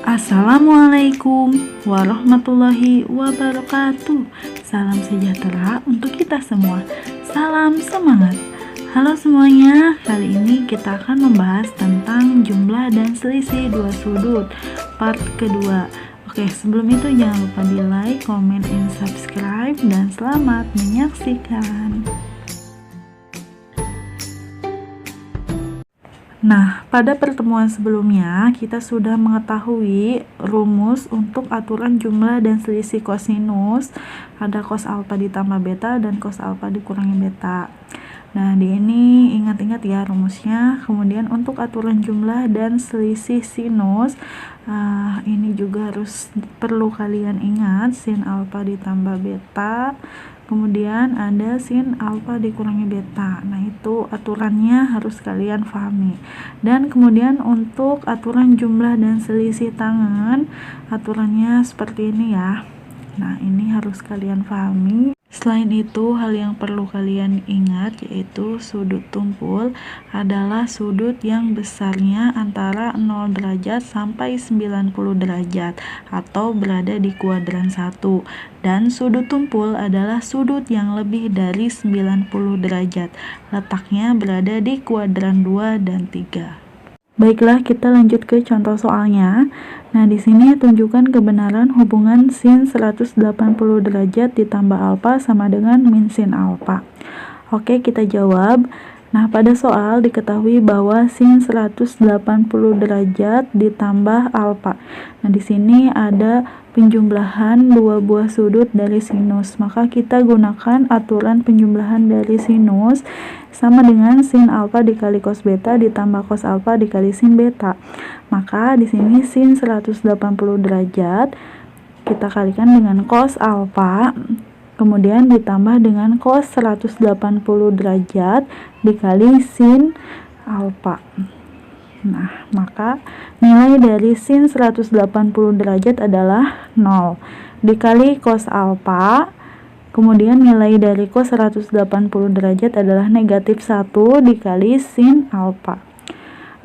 Assalamualaikum warahmatullahi wabarakatuh. Salam sejahtera untuk kita semua. Salam semangat. Halo semuanya, kali ini kita akan membahas tentang jumlah dan selisih dua sudut part kedua. Oke, sebelum itu jangan lupa di like, comment, and subscribe, dan selamat menyaksikan. Nah, pada pertemuan sebelumnya kita sudah mengetahui rumus untuk aturan jumlah dan selisih kosinus. Ada cos alfa ditambah beta dan cos alfa dikurangi beta. Nah, di ini ingat-ingat ya rumusnya. Kemudian untuk aturan jumlah dan selisih sinus, ini juga harus perlu kalian ingat, sin alfa ditambah beta. Kemudian ada sin alfa dikurangi beta. Nah, itu aturannya harus kalian pahami. Dan kemudian untuk aturan jumlah dan selisih tangen, aturannya seperti ini ya. Nah, ini harus kalian pahami. Selain itu, hal yang perlu kalian ingat yaitu sudut tumpul adalah sudut yang besarnya antara 0 derajat sampai 90 derajat atau berada di kuadran 1. Dan sudut tumpul adalah sudut yang lebih dari 90 derajat. Letaknya berada di kuadran 2 dan 3. Baiklah, kita lanjut ke contoh soalnya. Nah, di sini tunjukkan kebenaran hubungan sin 180 derajat ditambah alfa sama dengan min sin alfa. Oke, kita jawab. Nah, pada soal diketahui bahwa sin 180 derajat ditambah alfa. Nah, di sini ada penjumlahan dua buah sudut dari sinus. Maka kita gunakan aturan penjumlahan dari sinus sama dengan sin alfa dikali cos beta ditambah cos alfa dikali sin beta. Maka di sini sin 180 derajat kita kalikan dengan cos alfa, kemudian ditambah dengan cos 180 derajat dikali sin alfa. Nah, maka nilai dari sin 180 derajat adalah 0 dikali cos alfa, kemudian nilai dari cos 180 derajat adalah negatif 1 dikali sin alfa.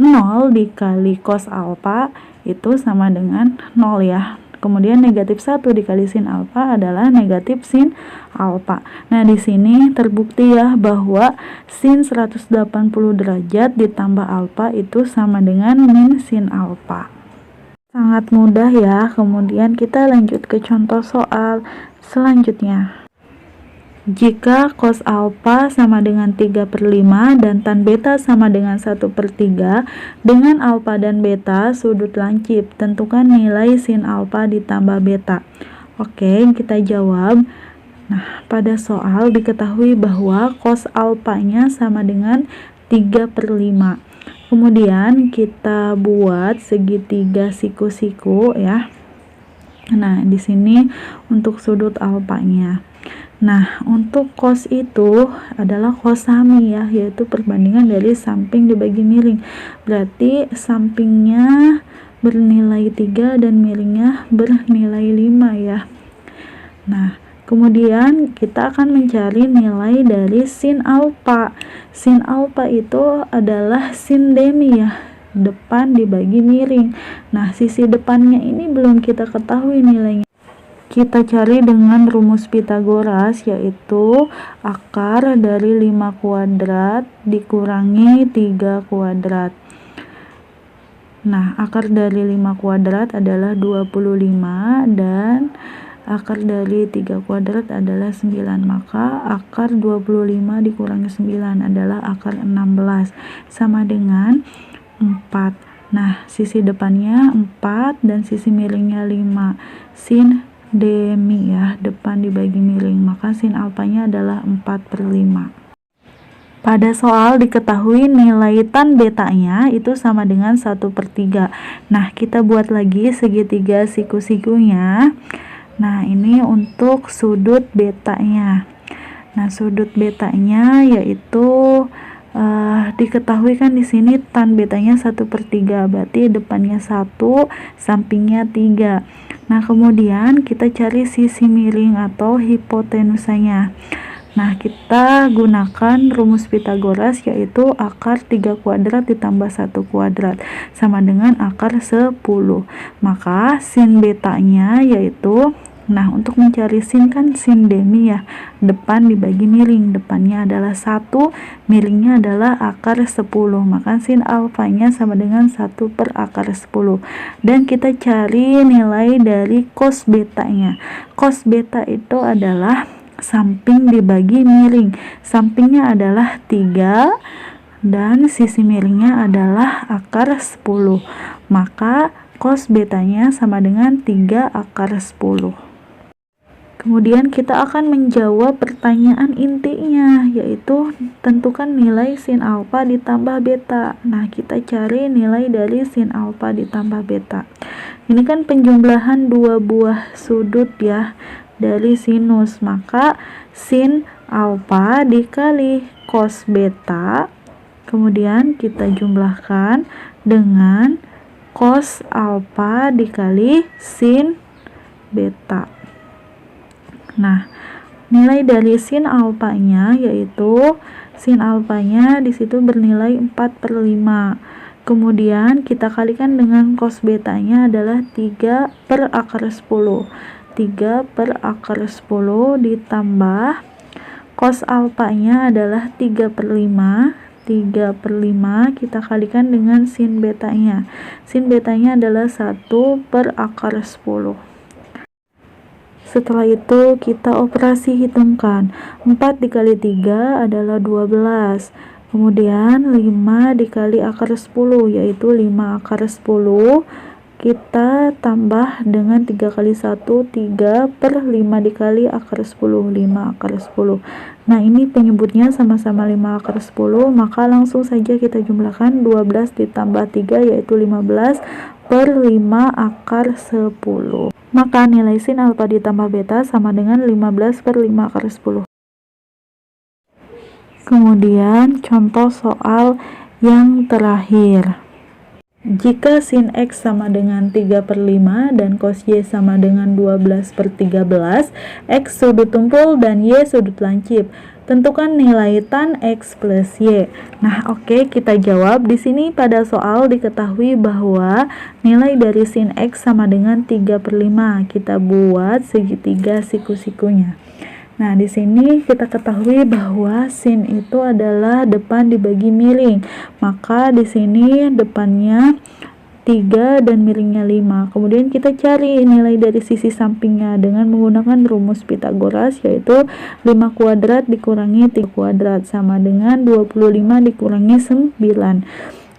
0 dikali cos alfa itu sama dengan 0 ya. Kemudian negatif 1 dikali sin alfa adalah negatif sin alfa. Nah, di sini terbukti ya bahwa sin 180 derajat ditambah alfa itu sama dengan min sin alfa. Sangat mudah ya. Kemudian kita lanjut ke contoh soal selanjutnya. Jika cos alfa sama dengan 3/5 dan tan beta sama dengan 1/3, dengan alfa dan beta sudut lancip, tentukan nilai sin alfa ditambah beta. Oke, kita jawab. Nah, pada soal diketahui bahwa cos alfanya sama dengan 3/5. Kemudian kita buat segitiga siku-siku ya. Nah, di sini untuk sudut alfanya. Nah, untuk cos itu adalah cos sami ya, yaitu perbandingan dari samping dibagi miring. Berarti sampingnya bernilai 3 dan miringnya bernilai 5 ya. Nah, kemudian kita akan mencari nilai dari sin alfa. Sin alfa itu adalah sin demi ya, depan dibagi miring. Nah, sisi depannya ini belum kita ketahui nilainya. Kita cari dengan rumus Pitagoras, yaitu akar dari 5 kuadrat dikurangi 3 kuadrat. Nah, akar dari 5 kuadrat adalah 25 dan akar dari 3 kuadrat adalah 9. Maka akar 25 dikurangi 9 adalah akar 16 sama dengan 4. Nah, sisi depannya 4 dan sisi miringnya 5. Sin demi ya, depan dibagi miring, maka sin alfanya adalah 4/5. Pada soal diketahui nilai tan betanya itu sama dengan 1/3. Nah, kita buat lagi segitiga siku-sikunya. Nah, ini untuk sudut betanya. Nah, sudut betanya yaitu diketahui kan di sini tan betanya 1/3, berarti depannya 1, sampingnya 3. Nah, kemudian kita cari sisi miring atau hipotenusanya. Nah, kita gunakan rumus Pythagoras, yaitu akar 3 kuadrat ditambah 1 kuadrat sama dengan akar 10. Maka sin betanya yaitu, nah untuk mencari sin kan sin demi ya, depan dibagi miring, depannya adalah 1, miringnya adalah akar 10, maka sin alfanya sama dengan 1 per akar 10. Dan kita cari nilai dari cos betanya. Cos beta itu adalah samping dibagi miring, sampingnya adalah 3 dan sisi miringnya adalah akar 10, maka cos betanya sama dengan 3 akar 10. Kemudian kita akan menjawab pertanyaan intinya, yaitu tentukan nilai sin alfa ditambah beta. Nah, kita cari nilai dari sin alfa ditambah beta. Ini kan penjumlahan dua buah sudut ya dari sinus, maka sin alfa dikali cos beta, kemudian kita jumlahkan dengan cos alfa dikali sin beta. Nah, nilai dari sin alfanya yaitu sin alfanya di situ bernilai 4/5. Kemudian kita kalikan dengan cos betanya adalah 3 per akar 10. 3 per akar 10 ditambah cos alfanya adalah 3/5. 3/5 kita kalikan dengan sin betanya. Sin betanya adalah 1 per akar 10. Setelah itu kita operasi hitungkan. 4 dikali 3 adalah 12. Kemudian 5 dikali akar 10 yaitu 5 akar 10. Kita tambah dengan 3 kali 1, 3 per 5 dikali akar 10, 5 akar 10. Nah, ini penyebutnya sama-sama 5 akar 10, maka langsung saja kita jumlahkan 12 ditambah 3 yaitu 15 per 5 akar 10. Maka nilai sin alfa ditambah beta sama dengan 15 per 5 akar 10. Kemudian contoh soal yang terakhir. Jika sin X sama dengan 3/5 dan cos Y sama dengan 12/13, X sudut tumpul dan Y sudut lancip. Tentukan nilai tan X plus Y. Nah, oke, kita jawab. Di sini pada soal diketahui bahwa nilai dari sin X sama dengan 3/5. Kita buat segitiga siku-sikunya. Nah, di sini kita ketahui bahwa sin itu adalah depan dibagi miring. Maka di sini depannya 3 dan miringnya 5. Kemudian kita cari nilai dari sisi sampingnya dengan menggunakan rumus Pythagoras, yaitu 5 kuadrat dikurangi 3 kuadrat sama dengan 25 dikurangi 9.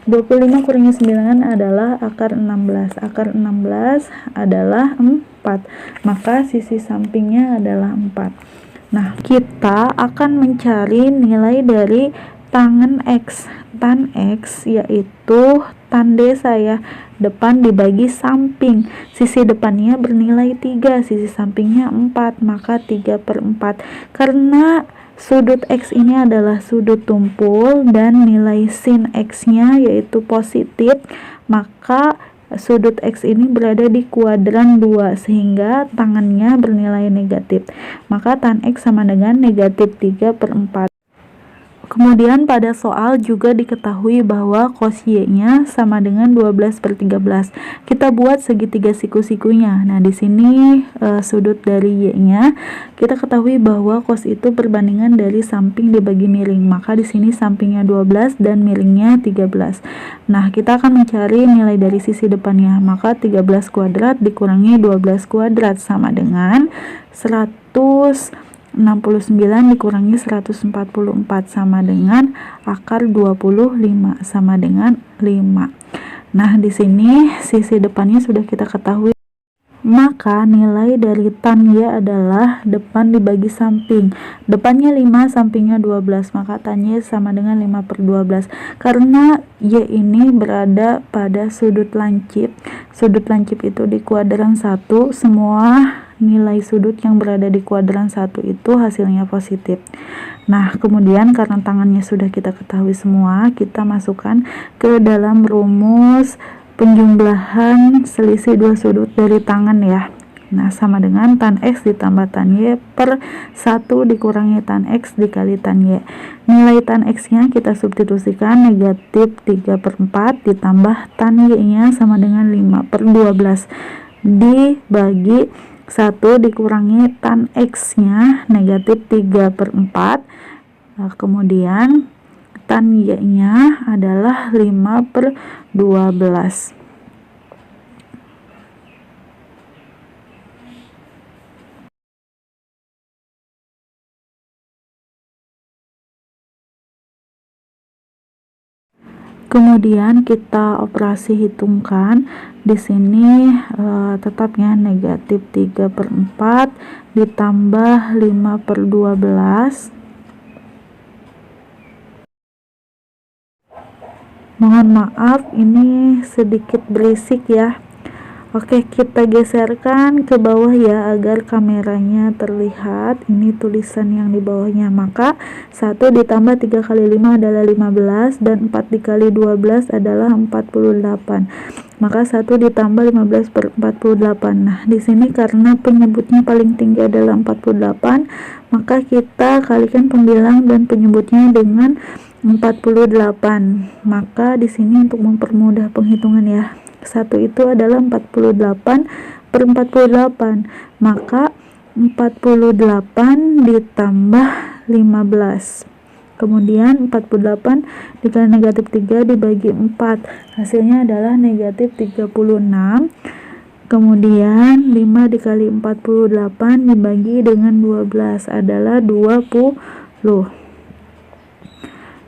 25 kurangi 9 adalah akar 16. Akar 16 adalah 4. Maka sisi sampingnya adalah 4. Nah, kita akan mencari nilai dari tangen X. Tan X yaitu tanda saya, depan dibagi samping. Sisi depannya bernilai 3, sisi sampingnya 4, maka 3/4. Karena sudut X ini adalah sudut tumpul dan nilai sin X-nya yaitu positif, maka sudut X ini berada di kuadran 2 sehingga tangannya bernilai negatif. Maka tan X sama dengan negatif 3/4. Kemudian pada soal juga diketahui bahwa cos Y-nya sama dengan 12/13. Kita buat segitiga siku-sikunya. Nah, di sini sudut dari Y-nya kita ketahui bahwa cos itu perbandingan dari samping dibagi miring. Maka di sini sampingnya 12 dan miringnya 13. Nah, kita akan mencari nilai dari sisi depannya. Maka 13 kuadrat dikurangi 12 kuadrat sama dengan 169 dikurangi 144 sama dengan akar 25 sama dengan 5. Nah, di sini sisi depannya sudah kita ketahui. Maka nilai dari tan Y adalah depan dibagi samping. Depannya 5, sampingnya 12, maka tan Y sama dengan 5/12. Karena Y ini berada pada sudut lancip. Sudut lancip itu di kuadran 1, semua nilai sudut yang berada di kuadran 1 itu hasilnya positif. Nah, kemudian karena tangannya sudah kita ketahui semua, kita masukkan ke dalam rumus penjumlahan selisih dua sudut dari tangan ya. Nah, sama dengan tan X ditambah tan Y per 1 dikurangi tan X dikali tan Y. Nilai tan X nya kita substitusikan, negatif 3/4 ditambah tan Y nya sama dengan 5/12 dibagi 1 dikurangi tan X nya negatif 3/4. Nah, kemudian tan Y nya adalah 5/12. Kemudian kita operasi hitungkan. Di sini tetapnya negatif 3/4 ditambah 5/12. Mohon maaf, ini sedikit berisik ya. Oke, kita geserkan ke bawah ya agar kameranya terlihat. Ini tulisan yang di bawahnya. Maka 1 ditambah 3 kali 5 adalah 15 dan 4 dikali 12 adalah 48. Maka 1 ditambah 15/48. Nah, di sini karena penyebutnya paling tinggi adalah 48, maka kita kalikan pembilang dan penyebutnya dengan 48. Maka di sini untuk mempermudah penghitungan ya. 1 itu adalah 48/48, maka 48 ditambah 15, kemudian 48 dikali negatif 3 dibagi 4, hasilnya adalah negatif 36. Kemudian 5 dikali 48 dibagi dengan 12 adalah 20.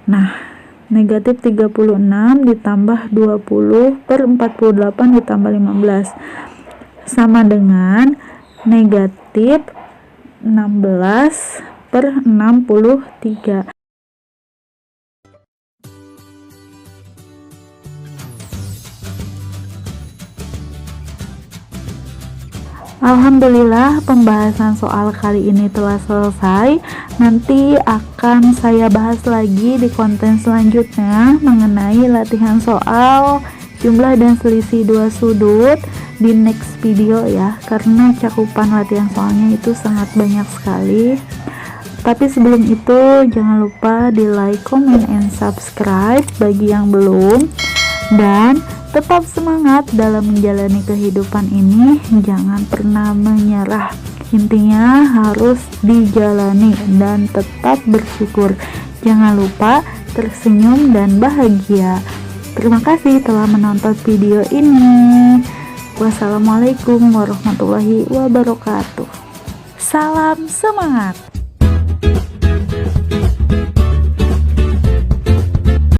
Nah, negatif 36 ditambah 20/48 ditambah 15 sama dengan negatif 16/63. Alhamdulillah, pembahasan soal kali ini telah selesai. Nanti akan saya bahas lagi di konten selanjutnya mengenai latihan soal jumlah dan selisih dua sudut di next video ya, karena cakupan latihan soalnya itu sangat banyak sekali. Tapi sebelum itu jangan lupa di like, comment, and subscribe bagi yang belum, dan tetap semangat dalam menjalani kehidupan ini, jangan pernah menyerah. Intinya harus dijalani dan tetap bersyukur. Jangan lupa tersenyum dan bahagia. Terima kasih telah menonton video ini. Wassalamualaikum warahmatullahi wabarakatuh. Salam semangat.